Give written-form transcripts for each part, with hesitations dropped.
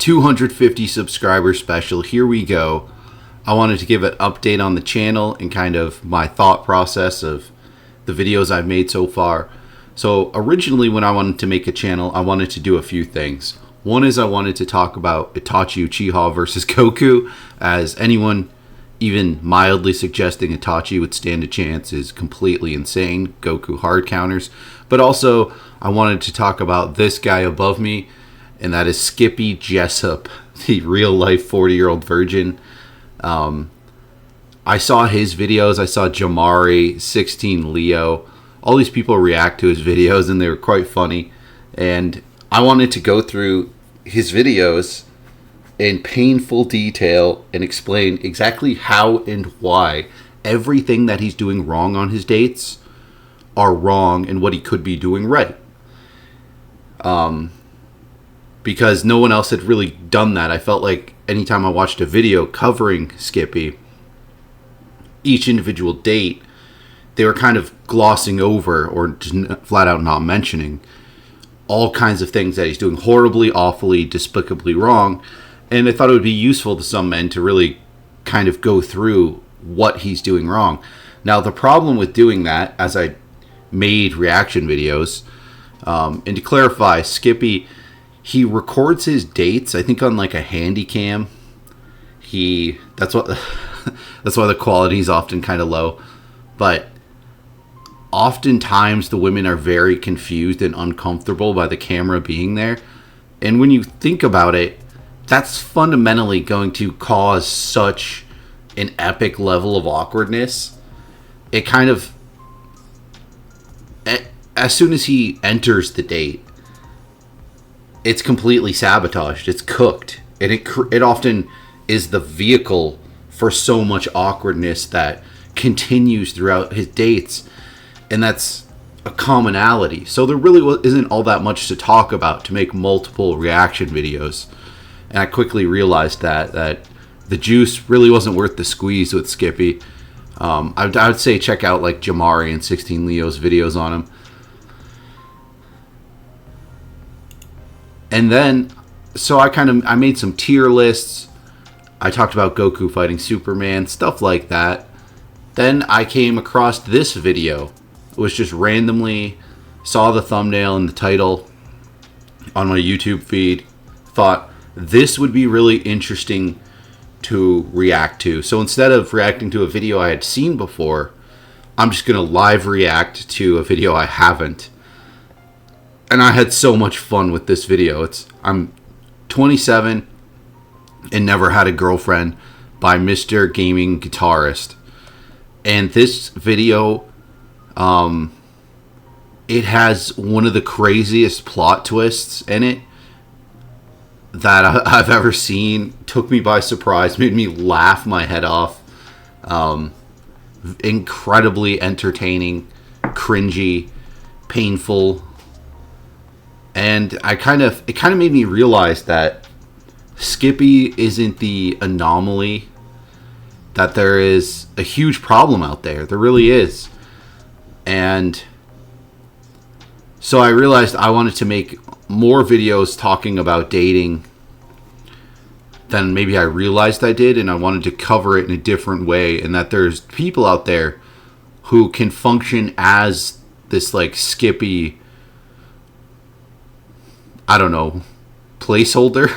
250 subscriber special. Here we go. I wanted to give an update on the channel and kind of my thought process of the videos I've made so far. So originally when I wanted to make a channel, I wanted to do a few things. One is I wanted to talk about Itachi Uchiha versus Goku, as anyone even mildly suggesting Itachi would stand a chance is completely insane. Goku hard counters. But also I wanted to talk about this guy above me, and that is Skippy Jessup, the real life 40-year-old virgin. I saw his videos. I saw Jamari, 16 Leo. All these people react to his videos, and they were quite funny. And I wanted to go through his videos in painful detail and explain exactly how and why everything that he's doing wrong on his dates are wrong and what he could be doing right. Because no one else had really done that. I felt like anytime I watched a video covering Skippy, each individual date, they were kind of glossing over or just flat out not mentioning all kinds of things that he's doing horribly, awfully, despicably wrong. And I thought it would be useful to some men to really kind of go through what he's doing wrong. Now, the problem with doing that, as I made reaction videos, and to clarify, Skippy, he records his dates, I think, on like a handy cam. That's why the quality is often kind of low. But oftentimes the women are very confused and uncomfortable by the camera being there. And when you think about it, that's fundamentally going to cause such an epic level of awkwardness. It kind of, as soon as he enters the date, it's completely sabotaged. It's cooked. And it often is the vehicle for so much awkwardness that continues throughout his dates. And that's a commonality. So there really isn't all that much to talk about to make multiple reaction videos. And I quickly realized that the juice really wasn't worth the squeeze with Skippy. I would say check out like Jamari and 16 Leo's videos on him. And then, so I made some tier lists. I talked about Goku fighting Superman, stuff like that. Then I came across this video. It was just randomly, saw the thumbnail and the title on my YouTube feed. Thought this would be really interesting to react to. So instead of reacting to a video I had seen before, I'm just going to live react to a video I haven't. And I had so much fun with this video. I'm 27 and never had a girlfriend by Mr. Gaming Guitarist. And this video, it has one of the craziest plot twists in it that I've ever seen. Took me by surprise, made me laugh my head off. Incredibly entertaining, cringy, painful. And it kind of made me realize that Skippy isn't the anomaly, that there is a huge problem out there. There really is. And so I realized I wanted to make more videos talking about dating than maybe I realized I did, and I wanted to cover it in a different way, and that there's people out there who can function as this like Skippy, I don't know, placeholder.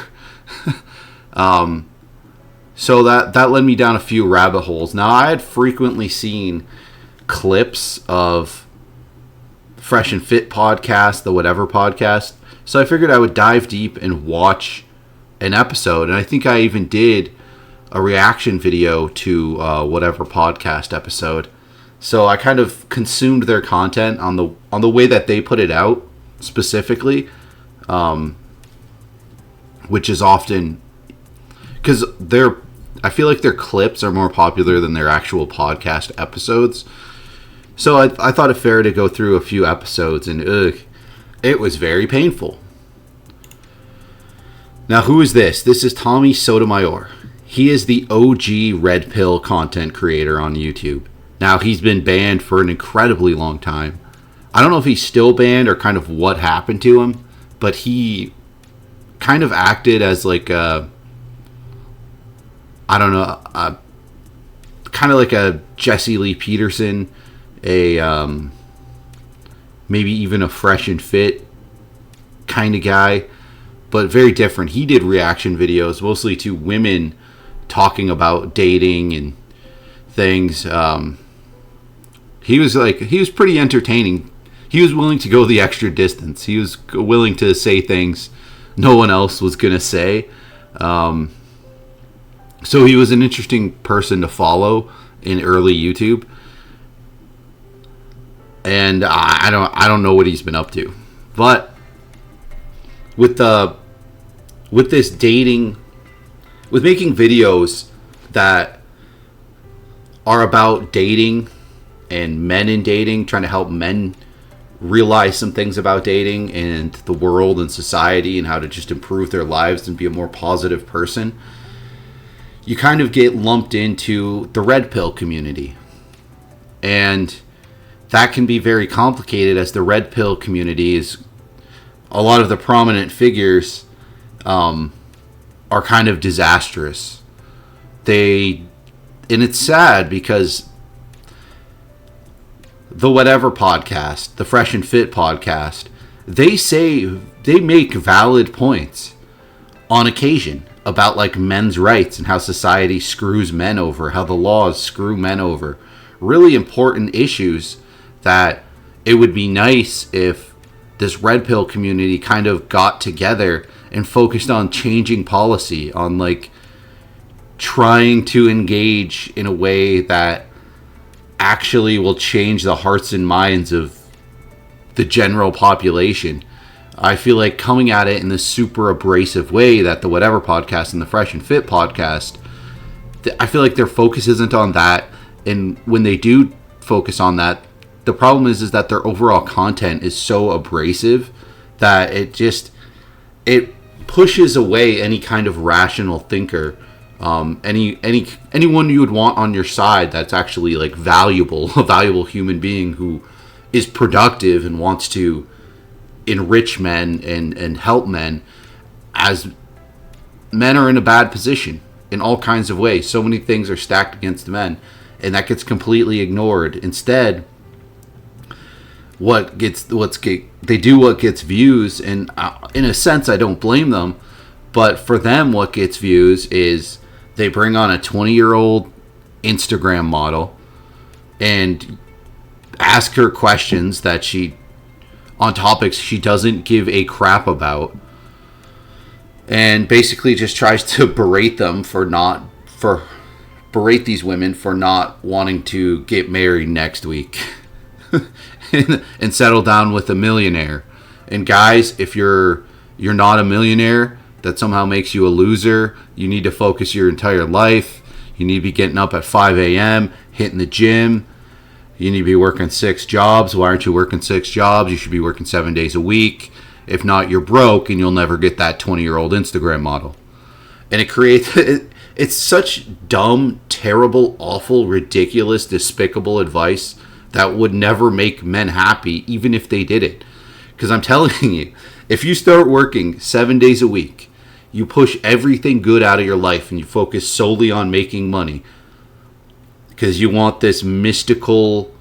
So that led me down a few rabbit holes. Now, I had frequently seen clips of Fresh and Fit podcast, the Whatever podcast. So I figured I would dive deep and watch an episode. And I think I even did a reaction video to Whatever podcast episode. So I kind of consumed their content on the way that they put it out specifically. Which is often because I feel like their clips are more popular than their actual podcast episodes. So I thought it fair to go through a few episodes, and it was very painful. Now, who is this? This is Tommy Sotomayor. He is the OG Red Pill content creator on YouTube. Now, he's been banned for an incredibly long time. I don't know if he's still banned or kind of what happened to him, but he kind of acted as like a, I don't know, kind of like a Jesse Lee Peterson, a maybe even a Fresh and Fit kind of guy, but very different. He did reaction videos mostly to women talking about dating and things. He was pretty entertaining. He was willing to go the extra distance. He was willing to say things no one else was gonna say. So he was an interesting person to follow in early YouTube. And I don't know what he's been up to, but with this dating, with making videos that are about dating and men in dating, trying to help men realize some things about dating and the world and society and how to just improve their lives and be a more positive person, you kind of get lumped into the red pill community. And that can be very complicated, as the red pill community is, a lot of the prominent figures are kind of disastrous. And it's sad because the Whatever podcast, the Fresh and Fit podcast, they make valid points on occasion about like men's rights and how society screws men over, how the laws screw men over. Really important issues that it would be nice if this red pill community kind of got together and focused on changing policy, on like trying to engage in a way that actually will change the hearts and minds of the general population. I feel like coming at it in this super abrasive way that the Whatever podcast and the Fresh and Fit podcast, I feel like their focus isn't on that. And when they do focus on that, the problem is that their overall content is so abrasive that it pushes away any kind of rational thinker, anyone you would want on your side that's actually like valuable, a valuable human being who is productive and wants to enrich men and help men, as men are in a bad position in all kinds of ways. So many things are stacked against men, and that gets completely ignored. Instead, they do what gets views, and in a sense I don't blame them, but for them what gets views is they bring on a 20-year-old Instagram model and ask her questions on topics she doesn't give a crap about, and basically just tries to berate these women for not wanting to get married next week and settle down with a millionaire. And guys, if you're not a millionaire, that somehow makes you a loser. You need to focus your entire life. You need to be getting up at 5 a.m., hitting the gym. You need to be working 6 jobs. Why aren't you working 6 jobs? You should be working 7 days a week. If not, you're broke and you'll never get that 20-year-old Instagram model. And it creates... It's such dumb, terrible, awful, ridiculous, despicable advice that would never make men happy, even if they did it. Because I'm telling you, if you start working 7 days a week, you push everything good out of your life and you focus solely on making money because you want this mystical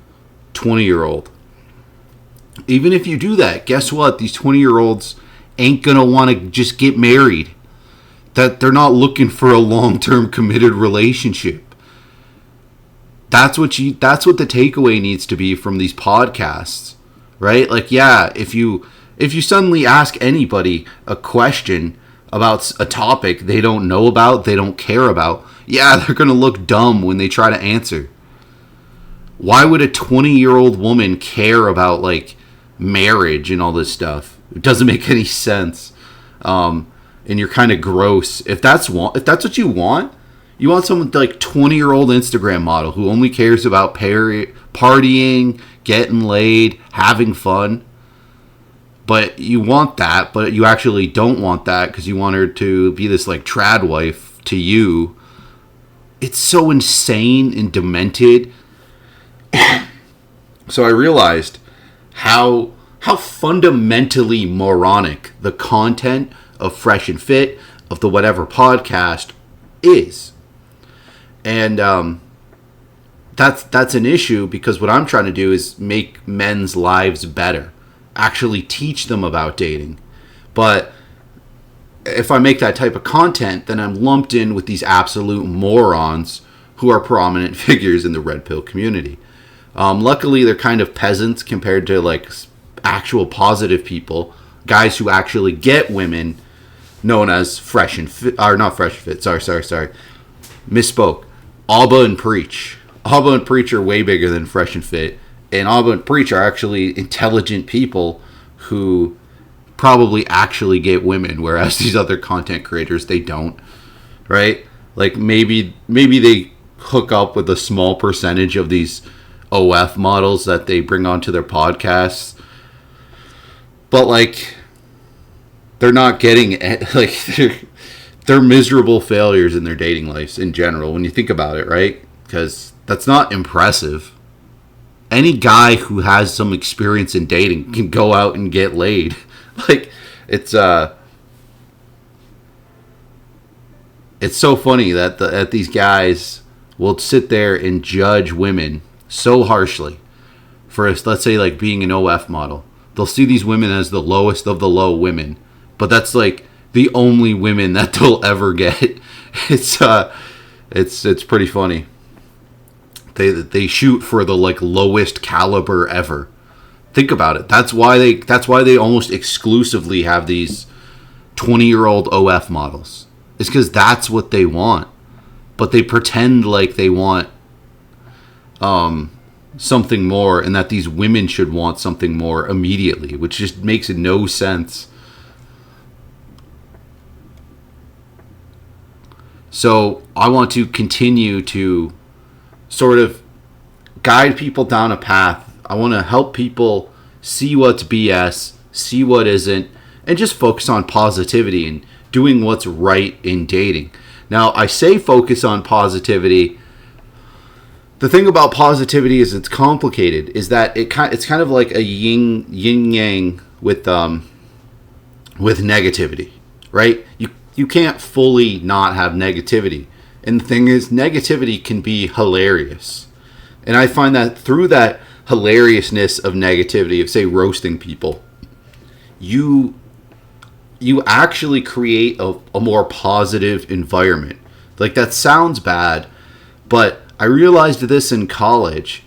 20-year-old. Even if you do that, guess what? These 20-year-olds ain't going to want to just get married. That they're not looking for a long-term committed relationship. That's what the takeaway needs to be from these podcasts, right? Like, yeah, if you suddenly ask anybody a question about a topic they don't know about, they don't care about, yeah, they're going to look dumb when they try to answer. Why would a 20-year-old woman care about, like, marriage and all this stuff? It doesn't make any sense. And you're kind of gross. If that's what you want someone like 20-year-old Instagram model who only cares about partying, getting laid, having fun. But you want that, but you actually don't want that because you want her to be this like trad wife to you. It's so insane and demented. So I realized how fundamentally moronic the content of Fresh and Fit, of the Whatever podcast is. And that's an issue, because what I'm trying to do is make men's lives better, actually teach them about dating. But if I make that type of content, then I'm lumped in with these absolute morons who are prominent figures in the red pill community. Luckily, they're kind of peasants compared to like actual positive people, guys who actually get women, known as Fresh and Fit, or not Fresh and Fit. Sorry, misspoke. Alba and Preach. Alba and Preach are way bigger than Fresh and Fit, and Alba and Preach are actually intelligent people who probably actually get women, whereas these other content creators, they don't, right? Like maybe they hook up with a small percentage of these OF models that they bring onto their podcasts, but like they're not getting it. Like they're miserable failures in their dating lives in general when you think about it, right? Because that's not impressive. Any guy who has some experience in dating can go out and get laid. Like it's so funny that these guys will sit there and judge women so harshly for, let's say, like being an OF model. They'll see these women as the lowest of the low women, but that's like the only women that they'll ever get. It's pretty funny. They shoot for the like lowest caliber ever. Think about it. That's why they almost exclusively have these 20-year-old OF models. It's because that's what they want. But they pretend like they want something more, and that these women should want something more immediately, which just makes no sense. So I want to continue to sort of guide people down a path. I want to help people see what's BS, see what isn't, and just focus on positivity and doing what's right in dating. Now, I say focus on positivity. The thing about positivity is it's complicated, is that it's kind of like a yin yang with negativity, right? You can't fully not have negativity. And the thing is, negativity can be hilarious. And I find that through that hilariousness of negativity, of say roasting people, you actually create a more positive environment. Like, that sounds bad, but I realized this in college.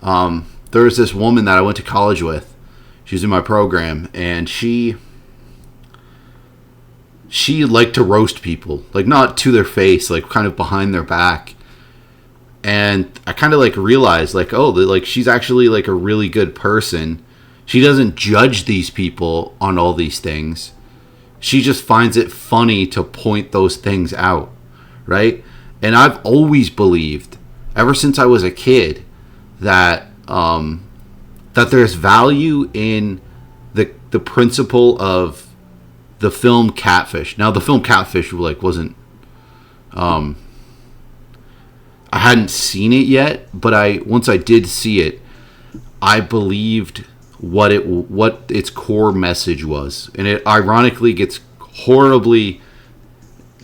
There was this woman that I went to college with. She was in my program, and she liked to roast people, like not to their face, like kind of behind their back. And I kind of like realized, like, oh, like she's actually like a really good person. She doesn't judge these people on all these things. She just finds it funny to point those things out, right? And I've always believed, ever since I was a kid, that that there's value in the principle of the film Catfish. Now, the film Catfish wasn't. I hadn't seen it yet, but once I did see it, I believed what its core message was, and it ironically gets horribly.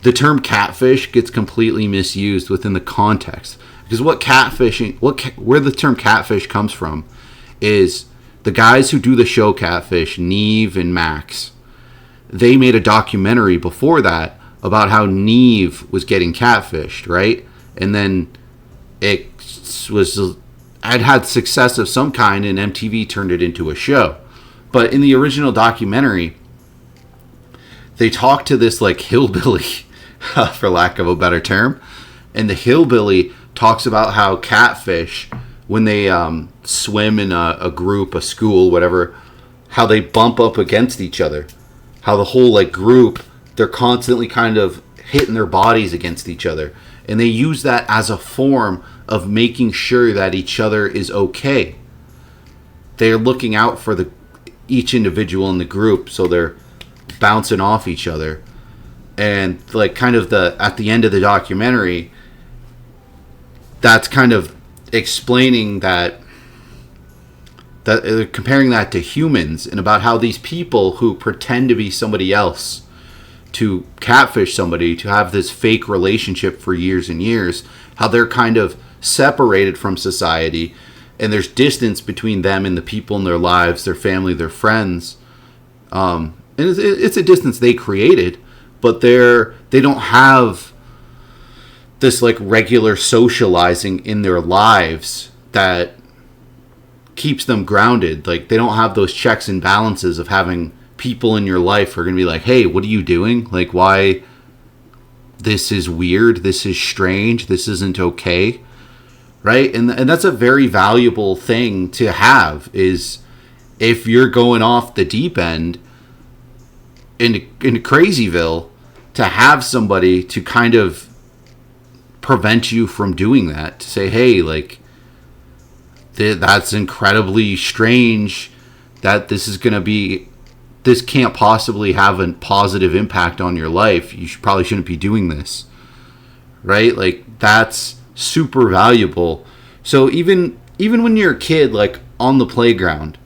The term catfish gets completely misused within the context, because where the term catfish comes from is the guys who do the show Catfish, Neve and Max. They made a documentary before that about how Neve was getting catfished, right? And then I'd had success of some kind, and MTV turned it into a show. But in the original documentary, they talked to this like hillbilly, for lack of a better term, and the hillbilly talks about how catfish, when they swim in a group, a school, whatever, how they bump up against each other, how the whole like group, they're constantly kind of hitting their bodies against each other, and they use that as a form of making sure that each other is okay. They're looking out for each individual in the group, so they're bouncing off each other. And like kind of at the end of the documentary, that's kind of explaining that comparing that to humans, and about how these people who pretend to be somebody else to catfish somebody, to have this fake relationship for years and years, how they're kind of separated from society, and there's distance between them and the people in their lives, their family, their friends. And it's a distance they created, but they don't have this like regular socializing in their lives that keeps them grounded. Like, they don't have those checks and balances of having people in your life who are going to be like, hey, what are you doing? Like, why? This is weird. This is strange. This isn't okay. Right? And that's a very valuable thing to have, is if you're going off the deep end into Crazyville, to have somebody to kind of prevent you from doing that, to say, hey, like, that's incredibly strange, that this can't possibly have a positive impact on your life. You probably shouldn't be doing this. Right? Like, that's super valuable. So even when you're a kid, like on the playground,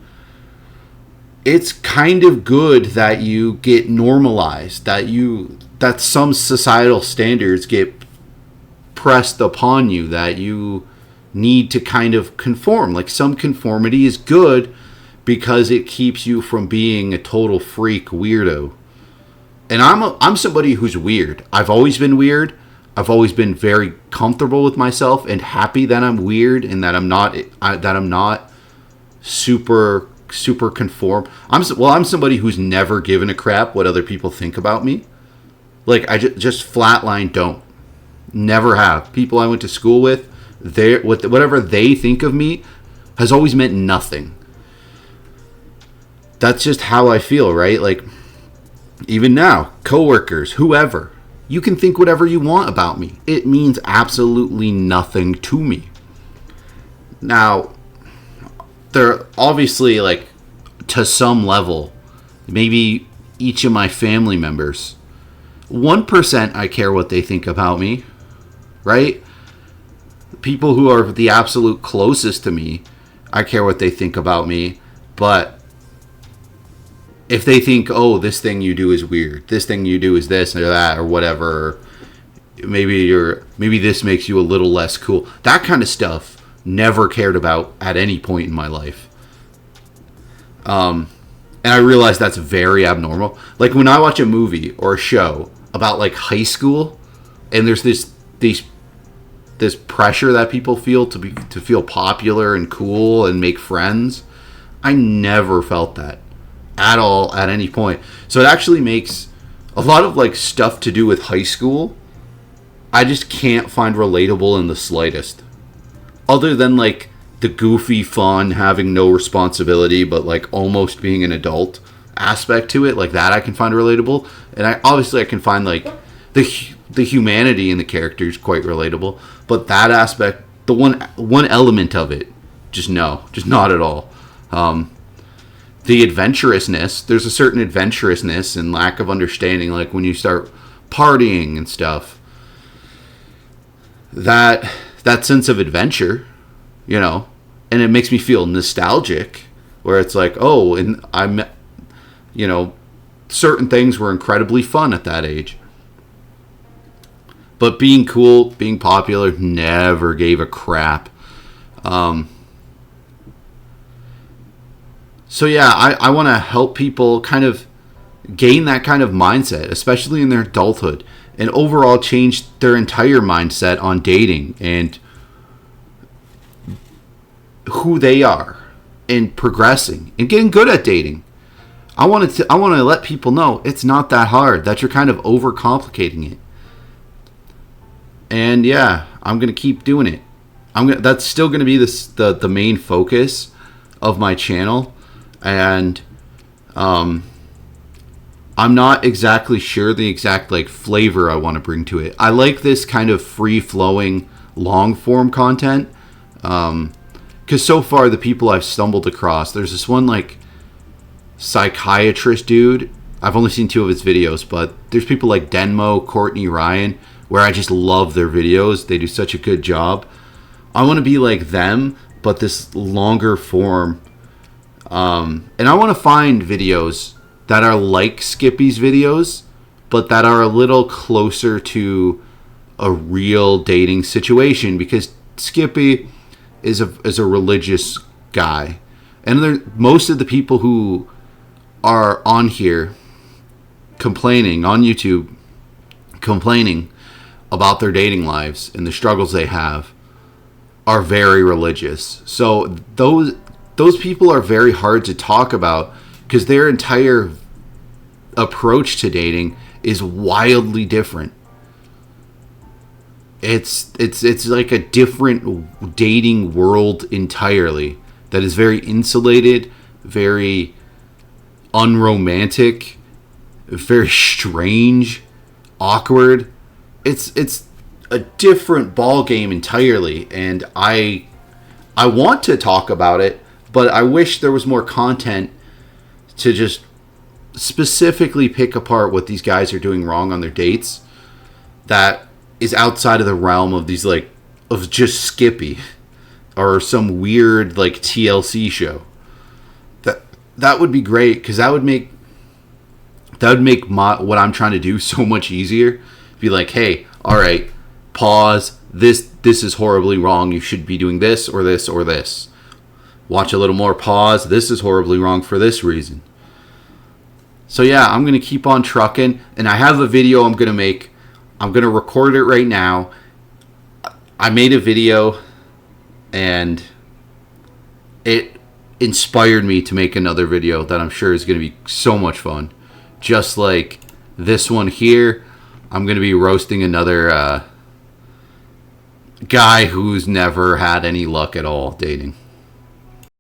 it's kind of good that you get normalized, that some societal standards get pressed upon you, that you need to kind of conform. Like, some conformity is good because it keeps you from being a total freak weirdo. And I'm somebody who's weird. I've always been weird. I've always been very comfortable with myself and happy that I'm weird and that I'm not super conform. I'm somebody who's never given a crap what other people think about me. Like, I just flatline don't. Never have. People I went to school with, whatever they think of me has always meant nothing. That's just how I feel, right? Like, even now, coworkers, whoever, you can think whatever you want about me. It means absolutely nothing to me. Now, they're obviously, like, to some level, maybe each of my family members, 1% I care what they think about me, right? People who are the absolute closest to me, I care what they think about me. But if they think, oh, this thing you do is weird, this thing you do is this or that or whatever, maybe this makes you a little less cool, that kind of stuff, never cared about at any point in my life. And I realize that's very abnormal. Like, when I watch a movie or a show about, like, high school, and there's this pressure that people feel to feel popular and cool and make friends, I never felt that at all at any point. So it actually makes a lot of, like, stuff to do with high school, I just can't find relatable in the slightest. Other than, like, the goofy fun, having no responsibility, but, like, almost being an adult aspect to it, like, that I can find relatable. And I can find, like, the humanity in the characters quite relatable. But that aspect, the one element of it, just not at all. The adventurousness, there's a certain adventurousness and lack of understanding, like when you start partying and stuff. That sense of adventure, you know, and it makes me feel nostalgic, where it's like, oh, and I'm, you know, certain things were incredibly fun at that age. But being cool, being popular, never gave a crap. So yeah, I want to help people kind of gain that kind of mindset, especially in their adulthood, and overall change their entire mindset on dating and who they are and progressing and getting good at dating. I want to let people know it's not that hard, that you're kind of overcomplicating it. And yeah, I'm going to keep doing it. That's still going to be the main focus of my channel. And I'm not exactly sure the exact, like, flavor I want to bring to it. I like this kind of free-flowing, long-form content. Because so far, the people I've stumbled across, there's this one, like, psychiatrist dude. I've only seen 2 of his videos, but there's people like Denmo, Courtney Ryan, where I just love their videos. They do such a good job. I want to be like them, but this longer form. And I want to find videos that are like Skippy's videos, but that are a little closer to a real dating situation, because Skippy is a religious guy, and most of the people who are on here complaining on YouTube, complaining about their dating lives and the struggles they have, are very religious. So those people are very hard to talk about, because their entire approach to dating is wildly different. It's like a different dating world entirely, that is very insulated, very unromantic, very strange, awkward. It's a different ball game entirely, and I want to talk about it, but I wish there was more content to just specifically pick apart what these guys are doing wrong on their dates that is outside of the realm of these, like, of just Skippy or some weird, like, TLC show. That would be great, because that would make what I'm trying to do so much easier. Be like, hey, all right, pause. This is horribly wrong. You should be doing this or this or this. Watch a little more. Pause. This is horribly wrong for this reason. So yeah, I'm going to keep on trucking, and I have a video I'm going to make. I'm going to record it right now. I made a video, and it inspired me to make another video that I'm sure is going to be so much fun. Just like this one here, I'm going to be roasting another guy who's never had any luck at all dating.